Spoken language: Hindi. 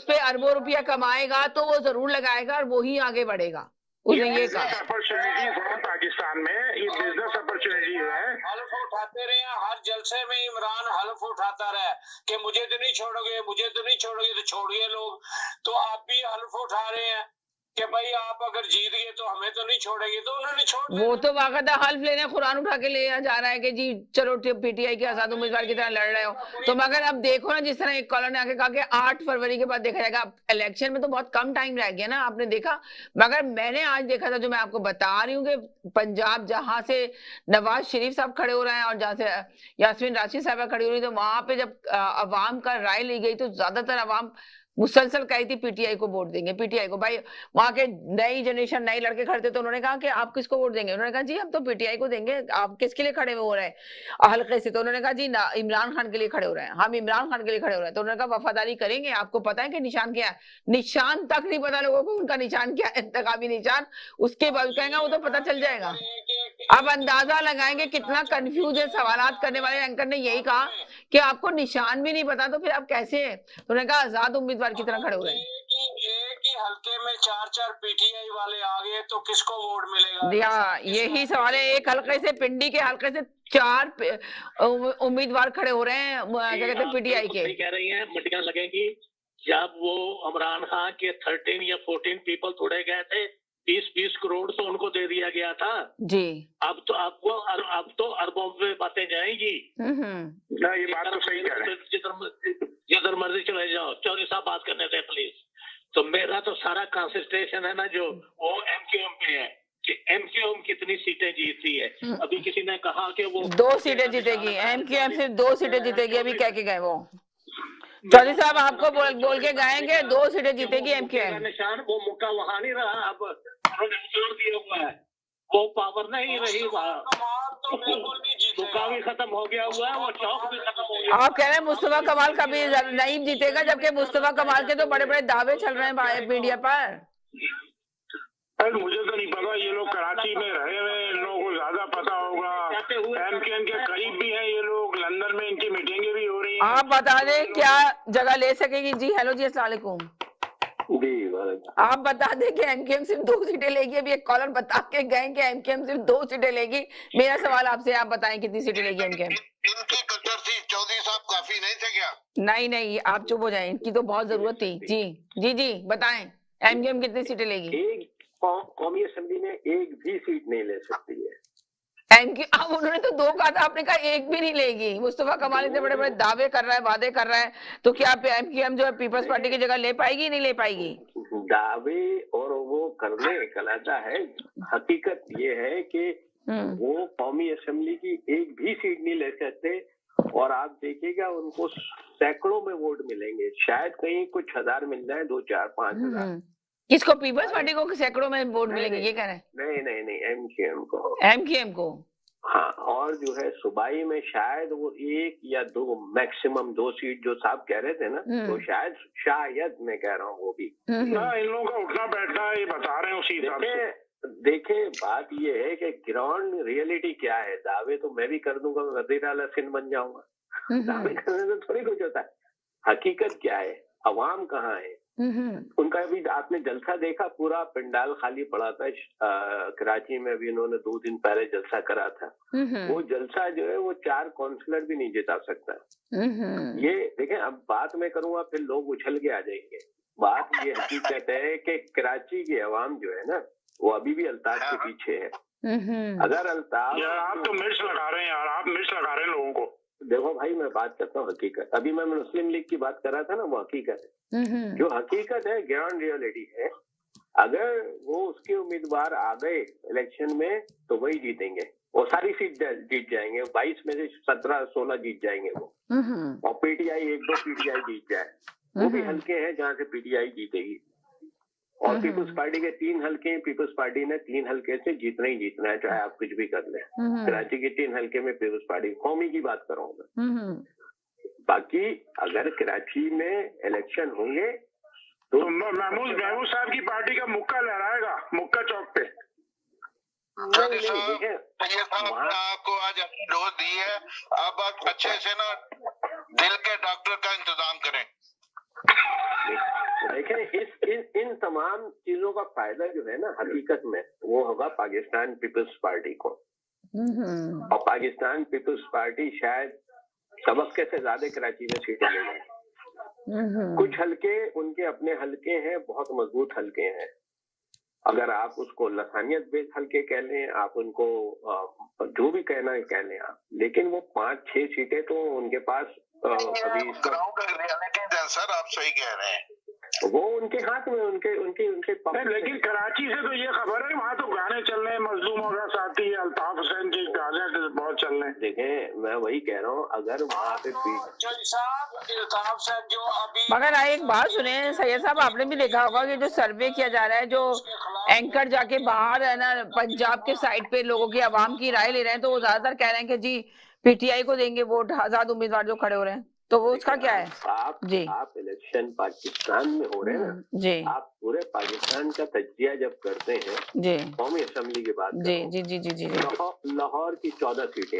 पे अरबों रुपया कमाएगा तो वो जरूर लगाएगा और वो ही आगे बढ़ेगा। उसने ये कहा अपॉर्चुनिटीज है पाकिस्तान में, ये बिजनेस अपॉर्चुनिटी है। हल्फ उठाते रहे, हर जलसे में इमरान हल्फ उठाता रहा कि मुझे तो नहीं छोड़ोगे, मुझे तो नहीं छोड़ोगे, तो छोड़िए लोग। तो आप भी हल्फ उठा रहे हैं कि भाई आप अगर जीत गए तो हमें तो नहीं छोड़ेंगे, तो उन्होंने छोड़ वो तो बाकायदा हल्फ लेने कुरान उठा के ले जा रहा है कि जी चलो पीटीआई के आजाद उम्मीदवार की तरह लड़ रहे हो। तो मगर अब देखो ना, जिस तरह एक कॉलर ने आके कहा कि 8 फरवरी के बाद देखा जाएगा। इलेक्शन में तो बहुत कम टाइम रह गया ना, आपने देखा। मगर मैंने आज देखा था, जो मैं आपको बता रही हूँ कि पंजाब जहां से नवाज शरीफ साहब खड़े हो रहे हैं और जहां से यास्मीन राशिद साहबा खड़ी हो रही, तो वहां पे जब अवाम का राय ली गई तो ज्यादातर अवाम मुसलसल कही थी पीटीआई को वोट देंगे, पीटीआई को। भाई वहां के नई जनरेशन, नए लड़के खड़े थे, तो उन्होंने कहा कि आप किसको वोट देंगे? उन्होंने कहा जी हम तो पीटीआई को देंगे। आप किसके लिए खड़े हो रहे हैं हल्के से? तो उन्होंने कहा जी इमरान खान के लिए खड़े हो रहे हैं, हम इमरान खान के लिए खड़े हो रहे हैं। तो उन्होंने कहा वफादारी करेंगे। आपको पता है कि निशान क्या है? निशान तक नहीं पता लोगों को उनका निशान क्या है, इंतखाबी निशान। उसके बाद कहेंगे वो तो पता चल जाएगा। अब अंदाजा लगाएंगे कितना कंफ्यूज है। सवालात करने वाले एंकर ने यही कहा कि आपको निशान भी नहीं पता, तो फिर आप कैसे हैं? तो उन्होंने कहा आजाद उम्मीदवार की तरह खड़े हो रहे हैं। एक ही हल्के में 4-4 पीटीआई वाले आ गए तो किसको वोट मिलेगा? यही सवाल है। एक हल्के से, पिंडी के हल्के से 4 उम्मीदवार खड़े हो रहे हैं, क्या कहते हैं, पीटीआई के। कह रही हैं मटियां लगेगी। जब वो इमरान खान के 13 या 14 पीपल तोड़े गए थे, 20-20 करोड़ तो उनको दे दिया गया था जी। अब तो अरबों में बातें जाएंगी। ना ये बात तो सही कह रहे हैं। जिधर मर्जी चले जाओ, चौधरी साहब बात करने थे प्लीज। तो मेरा तो सारा कंसंट्रेशन है ना जो वो एमक्यूएम पे है कि एमक्यूएम कितनी सीटें जीतती है। अभी किसी ने कहा कि वो 2 सीटें जीतेगी, एमक्यूएम सिर्फ 2 सीटें जीतेगी, अभी कह के गए वो चौधरी साहब। आपको बोल के गएंगे 2 सीटें जीतेगी एमक्यूएम। निशान वो मुक्का वहां नहीं रहा, अब उन्होंने छोड़ दिया हुआ है, वो पावर नहीं रही वहाँ। मुक्का भी खत्म हो गया हुआ है, वो चौक भी खत्म हो गया। आप कह रहे हैं मुस्तफा कमाल कभी नहीं जीतेगा, जबकि मुस्तफा कमाल के तो बड़े बड़े दावे चल रहे हैं मीडिया पर। मुझे तो नहीं पता, ये लोग कराची में रहे हुए, इन लोगों को ज्यादा पता होगा। एमकेएम के करीब भी हैं ये लोग, लंदन में इनकी मीटिंगें भी हो रही हैं। आप बता दें क्या जगह ले सकेगी? जी हेलो जी, अस्सलाम वालेकुम। आप बता दें कि एमकेएम सिर्फ 2 सीटें लेगी। अभी एक कॉलर बता के गए कि एमकेएम सिर्फ 2 सीटें लेगी। मेरा सवाल आपसे, आप बताएं कितनी सीटें लेगी एमकेएम? इनकी कदर थी, चौधरी साहब काफी नहीं थे क्या? नहीं, आप चुप हो जाएं, इनकी तो बहुत जरूरत थी। जी बताएं एमकेएम कितनी सीटें लेगी? एक कौमी असेंबली में एक भी सीट नहीं ले सकती है। अब उन्होंने तो 2 कहा था, आपने कहा 1 भी नहीं लेगी। मुस्तफा कमाल इतने बड़े बड़े दावे कर रहा है, वादे कर रहा है, तो क्या एमक्यूएम जो है पीपल्स पार्टी की जगह ले पाएगी, नहीं ले पाएगी? दावे और वो करने कलाता है। हकीकत ये है कि वो कौमी असेंबली की एक भी सीट नहीं ले सकते। और आप देखिएगा उनको सैकड़ों में वोट मिलेंगे, शायद कहीं कुछ हजार मिल जाए, 2, 4, 5 हजार। किसको? पीपल्स पार्टी को सैकड़ों में वोट मिलेंगे, ये कह रहे हैं? नहीं, एमक्यूएम को। हाँ, और जो है सूबाई में शायद वो 1 या 2, मैक्सिमम 2 सीट जो साहब कह रहे थे ना, तो शायद मैं कह रहा हूँ वो भी ना, इन लोगों का उठना बैठना ये बता रहे हैं उसी हिसाब से। देखे बात ये है कि ग्राउंड रियलिटी क्या है। दावे तो मैं भी कर दूंगा, वजीर आला सिंध बन जाऊंगा, दावे करने से थोड़ी कुछ होता है। हकीकत क्या है, अवाम कहाँ है? उनका भी आपने जलसा देखा, पूरा पंडाल खाली पड़ा था। कराची में भी इन्होंने 2 दिन पहले जलसा करा था। वो जलसा जो है वो 4 काउंसलर भी नहीं जिता सकता। ये देखें, अब बात मैं करूंगा फिर लोग उछल के आ जाएंगे। बात ये हकीकत है कि कराची की अवाम जो है ना, वो अभी भी अल्ताफ के पीछे है। अगर अल्ताफ, आप तो मिर्च लगा रहे हैं यार, आप मिर्च लगा रहे हैं लोगों को। देखो भाई, मैं बात करता हूँ हकीकत। अभी मैं मुस्लिम लीग की बात कर रहा था ना, वो हकीकत है। जो हकीकत है, ग्राउंड रियलिटी है। अगर वो उसके उम्मीदवार आ गए इलेक्शन में तो वही जीतेंगे, वो सारी सीट जीत जाएंगे। 22 में से 17-16 जीत जाएंगे वो। और पीटीआई 1-2 पीटीआई जीत जाए, वो भी हल्के हैं जहाँ से पीटीआई जीतेगी। और पीपल्स पार्टी के 3 हल्के हैं, पीपल्स पार्टी ने 3 हल्के से जीतना ही जीतना है, चाहे आप कुछ भी कर लें। कराची के 3 हल्के में पीपल्स पार्टी, कौमी की बात कर रहा हूँ मैं। बाकी अगर कराची में इलेक्शन होंगे तो महमूद साहब की पार्टी का मुक्का लहराएगा, मुक्का चौक पे। आपको आज अपनी डोज दी है, अब अच्छे से ना दिल के डॉक्टर का इंतजाम करें। देखें इन तमाम चीजों का फायदा जो है ना हकीकत में वो होगा पाकिस्तान पीपल्स पार्टी को। और पाकिस्तान पीपल्स पार्टी शायद सबक से ज्यादा कराची में सीटें ले जाए। कुछ हलके उनके अपने हलके हैं, बहुत मजबूत हलके हैं, अगर आप उसको लसानियत बेस्ड हलके कह लें, आप उनको जो भी कहना है कह लें आप, लेकिन वो 5-6 सीटें तो उनके पास अभी सर आप सही कह रहे हैं, वो उनके हाथ में उनके लेकिन कराची से तो ये खबर है वहाँ तो गाने चल रहे हैं, मजलूमों का साथी अल्ताफ हुसैन के गाने बहुत चल रहे हैं। देखें मैं वही कह रहा हूँ, अगर वहाँ पे मगर एक बात सुने सैयद साहब, आपने भी देखा होगा कि जो सर्वे किया जा रहा है, जो एंकर जाके बाहर है ना पंजाब के साइड पे लोगों की आवाम की राय ले रहे हैं, तो वो ज्यादातर कह रहे हैं कि जी पीटीआई को देंगे वोट, आजाद उम्मीदवार जो खड़े हो रहे हैं, तो वो उसका क्या है? आप इलेक्शन पाकिस्तान में हो रहे हैं ना जी, आप पूरे पाकिस्तान का तज्जिया जब करते हैं जी, कौमी असेंबली की बात जी, जी, जी, जी, जी, लाहौर की 14 सीटें